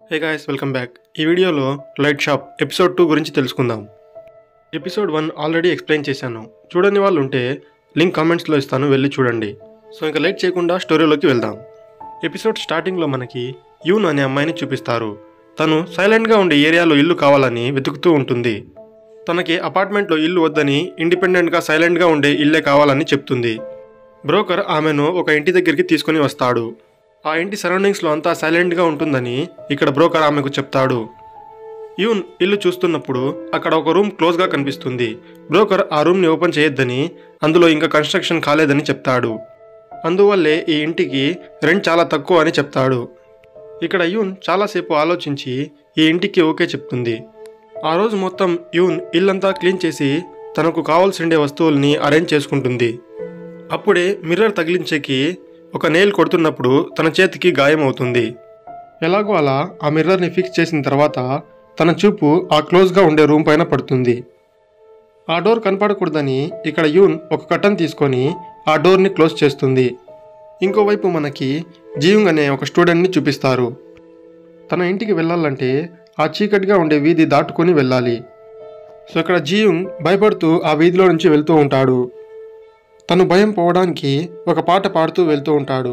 Hey guys, welcome back. ఈ వీడియోలో light shop episode 2 గురించి తెలుసుకుందాం. ఎపిసోడ్ 1 ఆల్రెడీ ఎక్స్ప్లెయిన్ చేశాను. చూడని వాళ్ళు ఉంటే లింక్ కామెంట్స్లో ఇస్తాను, వెళ్ళి చూడండి. సో ఇంకా లేట్ చేయకుండా స్టోరీలోకి వెళ్దాం. ఎపిసోడ్ స్టార్టింగ్లో మనకి యూన్ అనే అమ్మాయిని చూపిస్తారు. తను సైలెంట్గా ఉండే ఏరియాలో ఇల్లు కావాలని వెతుకుతూ ఉంటుంది. తనకి అపార్ట్మెంట్లో ఇల్లు వద్దని ఇండిపెండెంట్గా సైలెంట్గా ఉండే ఇల్లే కావాలని చెప్తుంది. బ్రోకర్ ఆమెను ఒక ఇంటి దగ్గరికి తీసుకొని వస్తాడు. ఆ ఇంటి సరౌండింగ్స్లో అంతా సైలెంట్గా ఉంటుందని ఇక్కడ బ్రోకర్ ఆమెకు చెప్తాడు. యూన్ ఇల్లు చూస్తున్నప్పుడు అక్కడ ఒక రూమ్ క్లోజ్గా కనిపిస్తుంది. బ్రోకర్ ఆ రూమ్ని ఓపెన్ చేయొద్దని, అందులో ఇంకా కన్స్ట్రక్షన్ కాలేదని చెప్తాడు. అందువల్లే ఈ ఇంటికి రెంట్ చాలా తక్కువ అని చెప్తాడు. ఇక్కడ యూన్ చాలాసేపు ఆలోచించి ఈ ఇంటికి ఓకే చెప్తుంది. ఆ రోజు మొత్తం యూన్ ఇల్లంతా క్లీన్ చేసి తనకు కావాల్సిండే వస్తువుల్ని అరేంజ్ చేసుకుంటుంది. అప్పుడే మిర్రర్ తగిలించేకి ఒక నెయిల్ కొడుతున్నప్పుడు తన చేతికి గాయం అవుతుంది. ఎలాగో అలా ఆ మిర్రర్ని ఫిక్స్ చేసిన తర్వాత తన చూపు ఆ క్లోజ్గా ఉండే రూమ్ పైన పడుతుంది. ఆ డోర్ కనపడకూడదని ఇక్కడ యూన్ ఒక కర్టన్ తీసుకొని ఆ డోర్ని క్లోజ్ చేస్తుంది. ఇంకోవైపు మనకి జియుంగ్ అనే ఒక స్టూడెంట్ని చూపిస్తారు. తన ఇంటికి వెళ్ళాలంటే ఆ చీకటిగా ఉండే వీధి దాటుకొని వెళ్ళాలి. సో ఇక్కడ జియుంగ్ భయపడుతూ ఆ వీధిలో నుంచి వెళ్తూ ఉంటాడు. తను భయం పోవడానికి ఒక పాట పాడుతూ వెళ్తూ ఉంటాడు.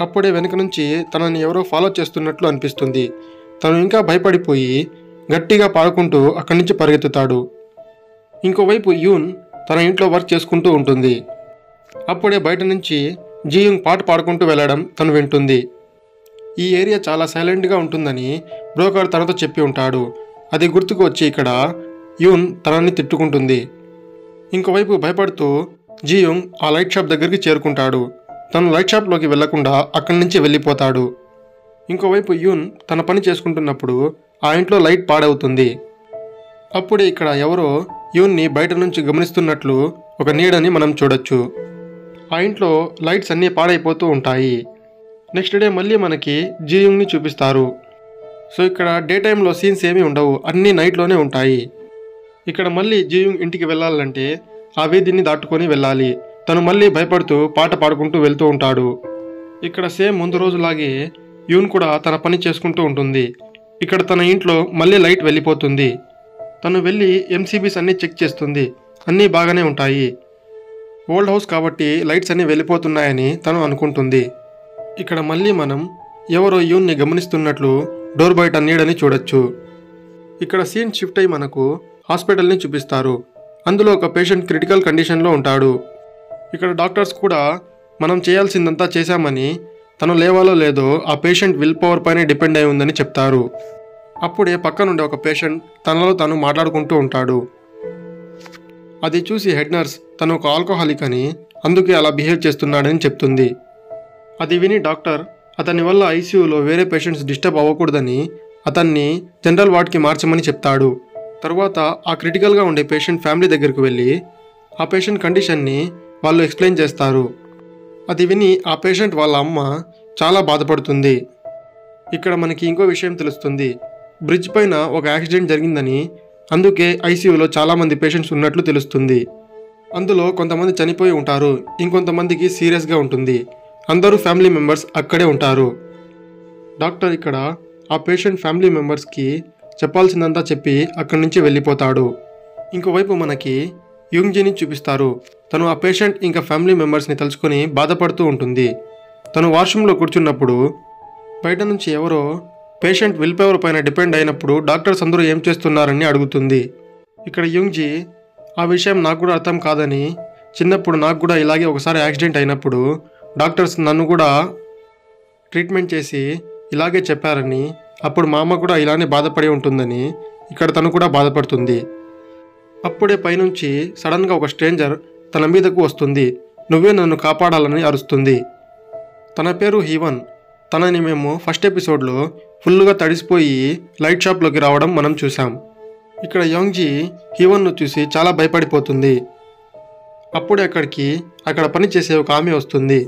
అప్పుడే వెనుక నుంచి తనని ఎవరో ఫాలో చేస్తున్నట్లు అనిపిస్తుంది. తను ఇంకా భయపడిపోయి గట్టిగా పాడుకుంటూ అక్కడి నుంచి పరిగెత్తుతాడు. ఇంకోవైపు యూన్ తన ఇంట్లో వర్క్ చేసుకుంటూ ఉంటుంది. అప్పుడే బయట నుంచి జియుంగ్ పాట పాడుకుంటూ వెళ్ళడం తను వింటుంది. ఈ ఏరియా చాలా సైలెంట్గా ఉంటుందని బ్రోకర్ తనతో చెప్పి ఉంటాడు. అది గుర్తుకు వచ్చి ఇక్కడ యూన్ తనని తిట్టుకుంటుంది. ఇంకోవైపు భయపడుతూ జియుంగ్ ఆ లైట్ షాప్ దగ్గరికి చేరుకుంటాడు. తను లైట్ షాప్లోకి వెళ్లకుండా అక్కడి నుంచి వెళ్ళిపోతాడు. ఇంకోవైపు యూన్ తన పని చేసుకుంటున్నప్పుడు ఆ ఇంట్లో లైట్ పాడవుతుంది. అప్పుడే ఇక్కడ ఎవరో యూన్ని బయట నుంచి గమనిస్తున్నట్లు ఒక నీడని మనం చూడొచ్చు. ఆ ఇంట్లో లైట్స్ అన్నీ పాడైపోతూ ఉంటాయి. నెక్స్ట్ డే మళ్ళీ మనకి జియుంగ్ని చూపిస్తారు. సో ఇక్కడ డే టైంలో సీన్స్ ఏమీ ఉండవు, అన్నీ నైట్లోనే ఉంటాయి. ఇక్కడ మళ్ళీ జియుంగ్ ఇంటికి వెళ్ళాలంటే ఆ వీధిని దాటుకొని వెళ్ళాలి. తను మళ్ళీ భయపడుతూ పాట పాడుకుంటూ వెళ్తూ ఉంటాడు. ఇక్కడ సేమ్ ముందు రోజులాగే యూన్ కూడా తన పని చేసుకుంటూ ఉంటుంది. ఇక్కడ తన ఇంట్లో మళ్ళీ లైట్ వెళ్ళిపోతుంది. తను వెళ్ళి ఎంసీబీస్ అన్నీ చెక్ చేస్తుంది. అన్నీ బాగానే ఉంటాయి. ఓల్డ్ హౌస్ కాబట్టి లైట్స్ అన్నీ వెళ్ళిపోతున్నాయని తను అనుకుంటుంది. ఇక్కడ మళ్ళీ మనం ఎవరో యూన్ని గమనిస్తున్నట్లు డోర్ బయట నీడని చూడొచ్చు. ఇక్కడ సీన్ షిఫ్ట్ అయి మనకు హాస్పిటల్ని చూపిస్తారు. అందులో ఒక పేషెంట్ క్రిటికల్ కండిషన్లో ఉంటాడు. ఇక్కడ డాక్టర్స్ కూడా మనం చేయాల్సిందంతా చేశామని, తను లేవాలో లేదో ఆ పేషెంట్ విల్ పవర్ పైన డిపెండ్ అయి ఉందని చెప్తారు. అప్పుడే పక్కనుండే ఒక పేషెంట్ తనలో తాను మాట్లాడుకుంటూ ఉంటాడు. అది చూసి హెడ్ నర్స్ తను ఒక ఆల్కహాలిక్ అని, అందుకే అలా బిహేవ్ చేస్తున్నాడని చెప్తుంది. అది విని డాక్టర్ అతని వల్ల ఐసీయూలో వేరే పేషెంట్స్ డిస్టర్బ్ అవ్వకూడదని అతన్ని జనరల్ వార్డ్కి మార్చమని చెప్తాడు. తర్వాత ఆ క్రిటికల్గా ఉండే పేషెంట్ ఫ్యామిలీ దగ్గరికి వెళ్ళి ఆ పేషెంట్ కండిషన్ని వాళ్ళు ఎక్స్ప్లెయిన్ చేస్తారు. అది విని ఆ పేషెంట్ వాళ్ళ అమ్మ చాలా బాధపడుతుంది. ఇక్కడ మనకి ఇంకో విషయం తెలుస్తుంది. బ్రిడ్జ్ పైన ఒక యాక్సిడెంట్ జరిగిందని, అందుకే ఐసీయూలో చాలామంది పేషెంట్స్ ఉన్నట్లు తెలుస్తుంది. అందులో కొంతమంది చనిపోయి ఉంటారు, ఇంకొంతమందికి సీరియస్గా ఉంటుంది. అందరూ ఫ్యామిలీ మెంబర్స్ అక్కడే ఉంటారు. డాక్టర్ ఇక్కడ ఆ పేషెంట్ ఫ్యామిలీ మెంబర్స్కి చెప్పాల్సిందంతా చెప్పి అక్కడి నుంచి వెళ్ళిపోతాడు. ఇంకోవైపు మనకి యూంగ్జీని చూపిస్తారు. తను ఆ పేషెంట్ ఇంకా ఫ్యామిలీ మెంబర్స్ని తలుచుకొని బాధపడుతూ ఉంటుంది. తను వాష్రూమ్లో కూర్చున్నప్పుడు బయట నుంచి ఎవరో పేషెంట్ విల్ పవర్ పైన డిపెండ్ అయినప్పుడు డాక్టర్స్ అందరూ ఏం చేస్తున్నారని అడుగుతుంది. ఇక్కడ యూంగ్జీ ఆ విషయం నాకు కూడా అర్థం కాదని, చిన్నప్పుడు నాకు కూడా ఇలాగే ఒకసారి యాక్సిడెంట్ అయినప్పుడు డాక్టర్స్ నన్ను కూడా ట్రీట్మెంట్ చేసి ఇలాగే చెప్పారని, అప్పుడు మా అమ్మ కూడా ఇలానే బాధపడి ఉంటుందని ఇక్కడ తను కూడా బాధపడుతుంది. అప్పుడే పైనుంచి సడన్గా ఒక స్ట్రేంజర్ తన మీదకు వస్తుంది. నువ్వే నన్ను కాపాడాలని అరుస్తుంది. తన పేరు హీవన్. తనని మేము ఫస్ట్ ఎపిసోడ్లో ఫుల్గా తడిసిపోయి లైట్ షాప్లోకి రావడం మనం చూసాం. ఇక్కడ యాంగ్జీ హీవన్ను చూసి చాలా భయపడిపోతుంది. అప్పుడే అక్కడ పని చేసే ఒక ఆమె వస్తుంది.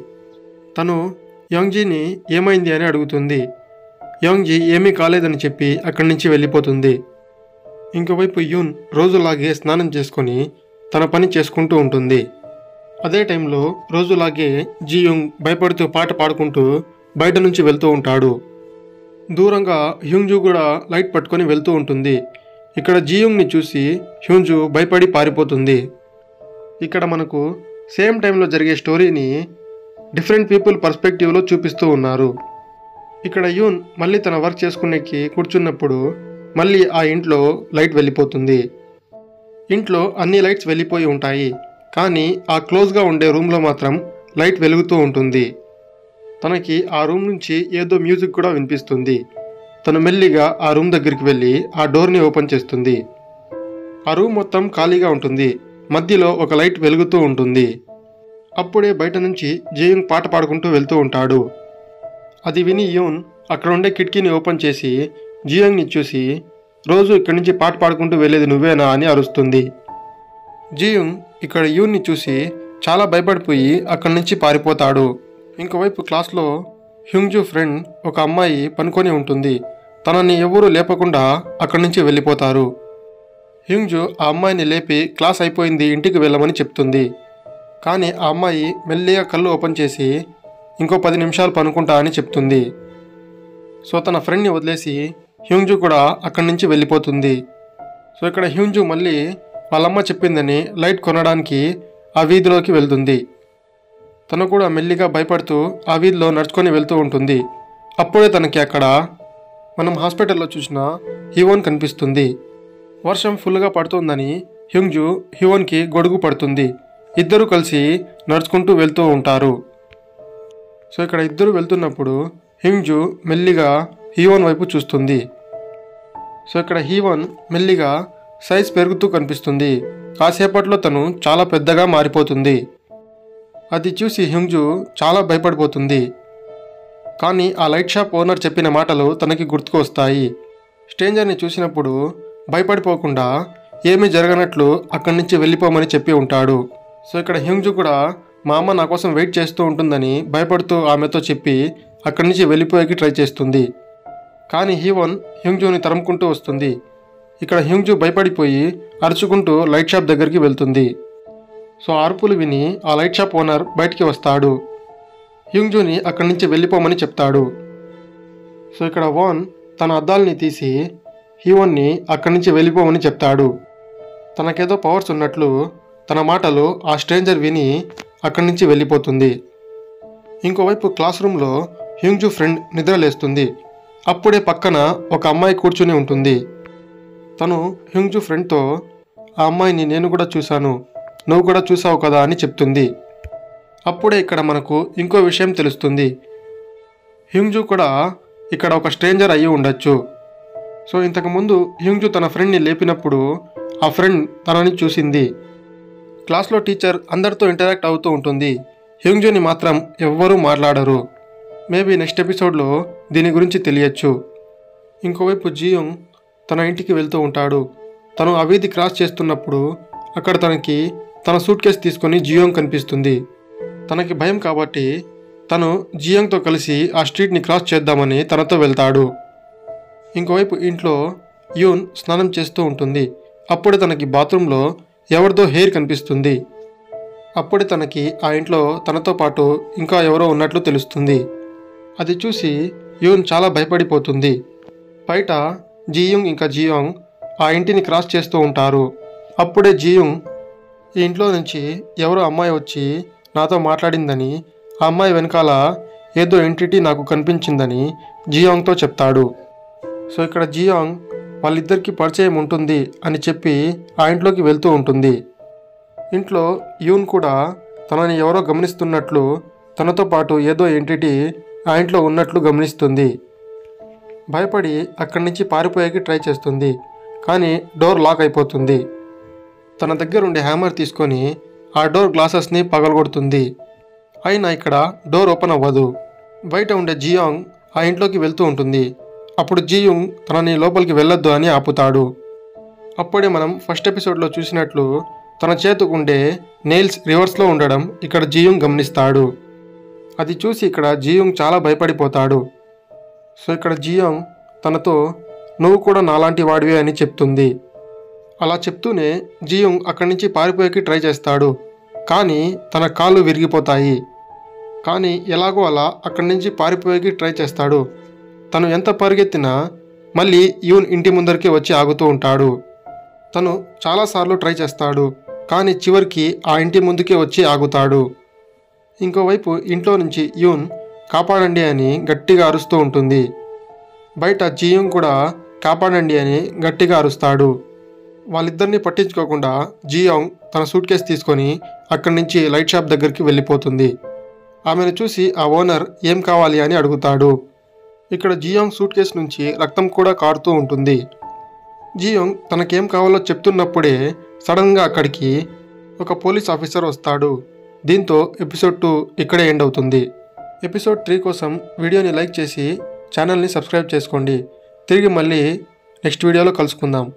తను యాంగ్జీని ఏమైంది అని అడుగుతుంది. యాంగ్జీ ఏమీ కాలేదని చెప్పి అక్కడి నుంచి వెళ్ళిపోతుంది. ఇంకోవైపు యూన్ రోజులాగే స్నానం చేసుకొని తన పని చేసుకుంటూ ఉంటుంది. అదే టైంలో రోజులాగే జియుంగ్ భయపడుతూ పాట పాడుకుంటూ బయట నుంచి వెళ్తూ ఉంటాడు. దూరంగా హ్యూంజు కూడా లైట్ పట్టుకొని వెళ్తూ ఉంటుంది. ఇక్కడ జియోంగ్ని చూసి హ్యూంజు భయపడి పారిపోతుంది. ఇక్కడ మనకు సేమ్ టైంలో జరిగే స్టోరీని డిఫరెంట్ పీపుల్ పర్స్పెక్టివ్లో చూపిస్తూ ఉన్నారు. ఇక్కడ యూన్ మళ్ళీ తన వర్క్ చేసుకునేకి కూర్చున్నప్పుడు మళ్ళీ ఆ ఇంట్లో లైట్ వెళ్ళిపోతుంది. ఇంట్లో అన్ని లైట్స్ వెళ్ళిపోయి ఉంటాయి, కానీ ఆ క్లోజ్గా ఉండే రూమ్లో మాత్రం లైట్ వెలుగుతూ ఉంటుంది. తనకి ఆ రూమ్ నుంచి ఏదో మ్యూజిక్ కూడా వినిపిస్తుంది. తను మెల్లిగా ఆ రూమ్ దగ్గరికి వెళ్ళి ఆ డోర్ని ఓపెన్ చేస్తుంది. ఆ రూమ్ మొత్తం ఖాళీగా ఉంటుంది. మధ్యలో ఒక లైట్ వెలుగుతూ ఉంటుంది. అప్పుడే బయట నుంచి జియోంగ్ పాట పాడుకుంటూ వెళ్తూ ఉంటాడు. అది విని యూన్ అక్కడ ఉండే కిటికీని ఓపెన్ చేసి జియోంగ్ని చూసి, రోజు ఇక్కడి నుంచి పాట పాడుకుంటూ వెళ్ళేది నువ్వేనా అని అరుస్తుంది. జియోంగ్ ఇక్కడ యూన్ని చూసి చాలా భయపడిపోయి అక్కడి నుంచి పారిపోతాడు. ఇంకోవైపు క్లాస్లో హ్యూంజు ఫ్రెండ్ ఒక అమ్మాయి పనుకొని ఉంటుంది. తనని ఎవరూ లేపకుండా అక్కడి నుంచి వెళ్ళిపోతారు. హ్యూంజు ఆ అమ్మాయిని లేపి క్లాస్ అయిపోయింది, ఇంటికి వెళ్ళమని చెప్తుంది. కానీ ఆ అమ్మాయి మెల్లిగా కళ్ళు ఓపెన్ చేసి ఇంకో 10 నిమిషాలు పనుకుంటా అని చెప్తుంది. సో తన ఫ్రెండ్ని వదిలేసి హ్యూంజు కూడా అక్కడి నుంచి వెళ్ళిపోతుంది. సో ఇక్కడ హ్యూంజు మళ్ళీ వాళ్ళమ్మ చెప్పిందని లైట్ కొనడానికి ఆ వీధిలోకి వెళ్తుంది. తను కూడా మెల్లిగా భయపడుతూ ఆ వీధిలో నడుచుకొని వెళ్తూ ఉంటుంది. అప్పుడే తనకి అక్కడ మనం హాస్పిటల్లో చూసిన హీవోన్ కనిపిస్తుంది. వర్షం ఫుల్గా పడుతుందని హ్యూంజు హీవోన్కి గొడుగు పడుతుంది. ఇద్దరు కలిసి నడుచుకుంటూ వెళ్తూ ఉంటారు. సో ఇక్కడ ఇద్దరు వెళ్తున్నప్పుడు హ్యూంజు మెల్లిగా హీవోన్ వైపు చూస్తుంది. సో ఇక్కడ హీవోన్ మెల్లిగా సైజ్ పెరుగుతూ కనిపిస్తుంది. కాసేపట్లో తను చాలా పెద్దగా మారిపోతుంది. అది చూసి హ్యూంజు చాలా భయపడిపోతుంది. కానీ ఆ లైట్ షాప్ ఓనర్ చెప్పిన మాటలు తనకి గుర్తుకు వస్తాయి. స్ట్రేంజర్ని చూసినప్పుడు భయపడిపోకుండా ఏమీ జరగనట్లు అక్కడి నుంచి వెళ్ళిపోమని చెప్పి ఉంటాడు. సో ఇక్కడ హ్యూంజు కూడా మా అమ్మ నా కోసం వెయిట్ చేస్తూ ఉంటుందని భయపడుతూ ఆమెతో చెప్పి అక్కడి నుంచి వెళ్ళిపోయేకి ట్రై చేస్తుంది. కానీ హీవోన్ హ్యూంజుని తరుముకుంటూ వస్తుంది. ఇక్కడ హ్యూంజు భయపడిపోయి అరుచుకుంటూ లైట్ షాప్ దగ్గరికి వెళ్తుంది. సో అరుపులు విని ఆ లైట్ షాప్ ఓనర్ బయటికి వస్తాడు. హ్యూంజుని అక్కడి నుంచి వెళ్ళిపోమని చెప్తాడు. సో ఇక్కడ వాన్ తన అద్దాలని తీసి హీవోన్ని అక్కడి నుంచి వెళ్ళిపోమని చెప్తాడు. తనకేదో పవర్స్ ఉన్నట్లు తన మాటలు ఆ స్ట్రేంజర్ విని అక్కడి నుంచి వెళ్ళిపోతుంది. ఇంకోవైపు క్లాస్ రూమ్లో హ్యూంజు ఫ్రెండ్ నిద్రలేస్తుంది. అప్పుడే పక్కన ఒక అమ్మాయి కూర్చుని ఉంటుంది. తను హ్యూంజు ఫ్రెండ్తో ఆ అమ్మాయిని నేను కూడా చూశాను, నువ్వు కూడా చూసావు కదా అని చెప్తుంది. అప్పుడే ఇక్కడ మనకు ఇంకో విషయం తెలుస్తుంది. హ్యూంజు కూడా ఇక్కడ ఒక స్ట్రేంజర్ అయ్యి ఉండొచ్చు. సో ఇంతకుముందు హ్యూంజు తన ఫ్రెండ్ని లేపినప్పుడు ఆ ఫ్రెండ్ తనని చూసింది. క్లాస్లో టీచర్ అందరితో ఇంటరాక్ట్ అవుతూ ఉంటుంది. హ్యూంజుని మాత్రం ఎవ్వరూ మాట్లాడరు. మేబీ నెక్స్ట్ ఎపిసోడ్లో దీని గురించి తెలియచ్చు. ఇంకోవైపు జియోంగ్ తన ఇంటికి వెళ్తూ ఉంటాడు. తను ఆ వీధి క్రాస్ చేస్తున్నప్పుడు అక్కడ తనకి తన సూట్ కేస్ తీసుకొని జియోంగ్ కనిపిస్తుంది. తనకి భయం కాబట్టి తను జియోంగ్తో కలిసి ఆ స్ట్రీట్ని క్రాస్ చేద్దామని తనతో వెళ్తాడు. ఇంకోవైపు ఇంట్లో యూన్ స్నానం చేస్తూ ఉంటుంది. అప్పుడే తనకి బాత్రూంలో ఎవరిదో హెయిర్ కనిపిస్తుంది. అప్పుడే తనకి ఆ ఇంట్లో తనతో పాటు ఇంకా ఎవరో ఉన్నట్లు తెలుస్తుంది. అది చూసి యూన్ చాలా భయపడిపోతుంది. బయట జియోంగ్ ఇంకా జియోంగ్ ఆ ఇంటిని క్రాస్ చేస్తూ ఉంటారు. అప్పుడే జియోంగ్ ఈ ఇంట్లో నుంచి ఎవరో అమ్మాయి వచ్చి నాతో మాట్లాడిందని, ఆ అమ్మాయి వెనకాల ఏదో ఎంటిటీ నాకు కనిపించిందని జియోంగ్తో చెప్తాడు. సో ఇక్కడ జియోంగ్ వాళ్ళిద్దరికీ పరిచయం ఉంటుంది అని చెప్పి ఆ ఇంట్లోకి వెళ్తూ ఉంటుంది. ఇంట్లో యూన్ కూడా తనని ఎవరో గమనిస్తున్నట్లు, తనతో పాటు ఏదో ఎంటిటీ ఆ ఇంట్లో ఉన్నట్లు గమనిస్తుంది. భయపడి అక్కడి నుంచి పారిపోయేకి ట్రై చేస్తుంది. కానీ డోర్ లాక్ అయిపోతుంది. తన దగ్గర ఉండే హ్యామర్ తీసుకొని ఆ డోర్ గ్లాసెస్ని పగలగొడుతుంది. అయినా ఇక్కడ డోర్ ఓపెన్ అవ్వదు. బయట ఉండే జియోంగ్ ఆ ఇంట్లోకి వెళ్తూ ఉంటుంది. అప్పుడు జియోంగ్ తనని లోపలికి వెళ్ళొద్దు అని ఆపుతాడు. అప్పుడే మనం ఫస్ట్ ఎపిసోడ్లో చూసినట్లు తన చేతుకుండే నెయిల్స్ రివర్స్లో ఉండడం ఇక్కడ జియోంగ్ గమనిస్తాడు. అది చూసి ఇక్కడ జియోంగ్ చాలా భయపడిపోతాడు. సో ఇక్కడ జియోంగ్ తనతో నువ్వు కూడా నాలాంటి వాడివే అని చెప్తుంది. అలా చెప్తూనే జియోంగ్ అక్కడి నుంచి పారిపోయేకి ట్రై చేస్తాడు. కానీ తన కాళ్ళు విరిగిపోతాయి. కానీ ఎలాగో అలా అక్కడి నుంచి పారిపోయేకి ట్రై చేస్తాడు. తను ఎంత పరిగెత్తినా మళ్ళీ యూన్ ఇంటి ముందరికి వచ్చి ఆగుతూ ఉంటాడు. తను చాలాసార్లు ట్రై చేస్తాడు, కానీ చివరికి ఆ ఇంటి ముందుకే వచ్చి ఆగుతాడు. ఇంకోవైపు ఇంట్లో నుంచి యూన్ కాపాడండి అని గట్టిగా అరుస్తూ ఉంటుంది. బయట జియోంగ్ కూడా కాపాడండి అని గట్టిగా అరుస్తాడు. వాళ్ళిద్దరిని పట్టించుకోకుండా జియోంగ్ తన సూట్ కేసు తీసుకొని అక్కడి నుంచి లైట్ షాప్ దగ్గరికి వెళ్ళిపోతుంది. ఆమెను చూసి ఆ ఓనర్ ఏం కావాలి అని అడుగుతాడు. ఇక్కడ జియోంగ్ సూట్ కేసు నుంచి రక్తం కూడా కారుతూ ఉంటుంది. జియోంగ్ తనకేం కావాలో చెప్తున్నప్పుడే సడన్గా అక్కడికి ఒక పోలీస్ ఆఫీసర్ వస్తాడు. దీంతో ఎపిసోడ్ 2 ఇక్కడే ఎండ్ అవుతుంది. ఎపిసోడ్ 3 కోసం వీడియోని లైక్ చేసి ఛానల్ని సబ్స్క్రైబ్ చేసుకోండి. తిరిగి మళ్ళీ నెక్స్ట్ వీడియోలో కలుసుకుందాం.